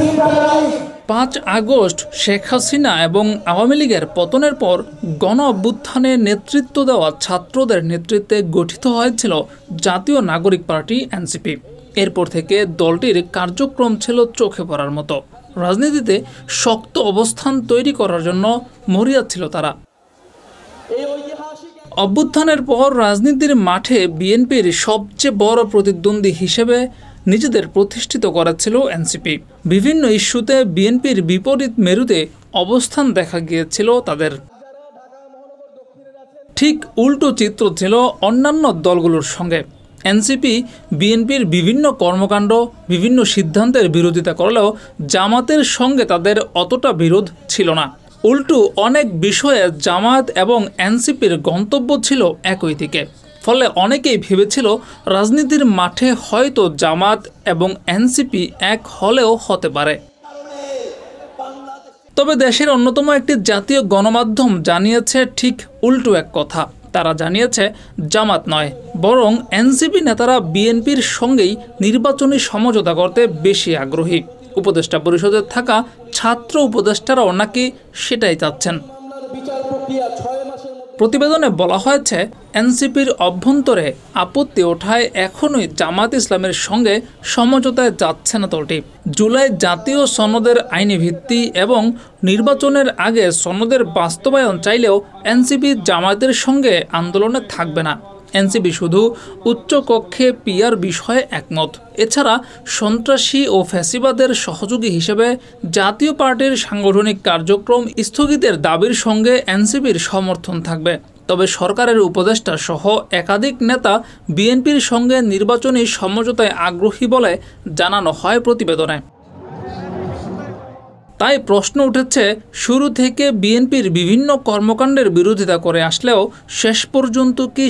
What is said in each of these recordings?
5 August Sheikh Hasina এবং আওয়ামী লীগের পতনের পর গণ অভ্যুত্থানে নেতৃত্ব দেওয়া ছাত্রদের নেতৃত্বে গঠিত হয়েছিল জাতীয় নাগরিক পার্টি এনসিপি। এরপর থেকে দলটির কার্যক্রম ছিল চোখে পড়ার মতো। রাজনীতিতে শক্ত অবস্থান তৈরি করার জন্য মরিয়া ছিল তারা। অভ্যুত্থানের পর রাজনীতির মাঠে বিএনপির সবচেয়ে বড় প্রতিদ্বন্দ্বী হিসেবে নিজেদের প্রতিষ্ঠিত করেছিল এনসিপি। বিভিন্ন ইস্যুতে বিএনপির বিপরীত মেরুতে অবস্থান দেখা গিয়েছিল তাদের। ঠিক উল্টো চিত্র ছিল অন্যান্য দলগুলোর সঙ্গে। এনসিপি বিএনপির বিভিন্ন কর্মকাণ্ড, বিভিন্ন সিদ্ধান্তের বিরোধিতা করলেও জামাতের সঙ্গে তাদের অতটা বিরোধ ছিল না। উল্টো অনেক বিষয়ে জামাত এবং এনসিপির গন্তব্য ছিল একই দিকে। ফলে অনেকেই ভেবেছিল রাজনীতির মাঠে হয়তো জামাত এবং এনসিপি এক হলেও হতে পারে। তবে দেশের অন্যতম একটি জাতীয় গণমাধ্যম জানিয়েছে ঠিক উল্টো এক কথা। তারা জানিয়েছে জামাত নয়, বরং এনসিপি নেতারা বিএনপির সঙ্গেই নির্বাচনী সমঝোতা করতে বেশি আগ্রহী। উপদেষ্টা পরিষদে থাকা ছাত্র উপদেষ্টারাও নাকি সেটাই চাচ্ছেন। প্রতিবেদনে বলা হয়েছে, এনসিপির অভ্যন্তরে আপত্তি ওঠায় এখনই জামাত ইসলামের সঙ্গে সমঝোতায় যাচ্ছে না দলটি। জুলাই জাতীয় সনদের আইনি ভিত্তি এবং নির্বাচনের আগে সনদের বাস্তবায়ন চাইলেও এনসিপি জামাতের সঙ্গে আন্দোলনে থাকবে না। এনসিপি শুধু উচ্চকক্ষে পিআর বিষয়ে একমত। এছাড়া সন্ত্রাসী ও ফ্যাসিবাদের সহযোগী হিসেবে জাতীয় পার্টির সাংগঠনিক কার্যক্রম স্থগিতের দাবির সঙ্গে এনসিপির সমর্থন থাকবে। তবে সরকারের উপদেষ্টা সহ একাধিক নেতা বিএনপির সঙ্গে নির্বাচনী সমঝোতায় আগ্রহী বলে জানানো হয় প্রতিবেদনে। তাই প্রশ্ন উঠেছে, শুরু থেকে বিএনপির বিভিন্ন কর্মকাণ্ডের বিরোধিতা করে আসলেও শেষ পর্যন্ত কি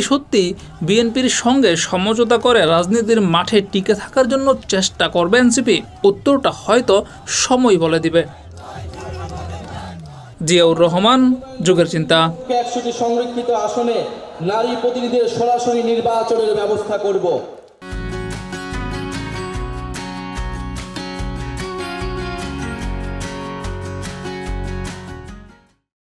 সত্যি বিএনপির সঙ্গে সমঝোতা করে রাজনীতির মাঠে টিকে থাকার জন্য চেষ্টা করবে এনসিপি? উত্তরটা হয়তো সময় বলে দিবে। জিয়াউর রহমান, যুগের চিন্তা। 100টি সংরক্ষিত আসনে নারী প্রতিনিধিদের সরাসরি নির্বাচনের ব্যবস্থা করব।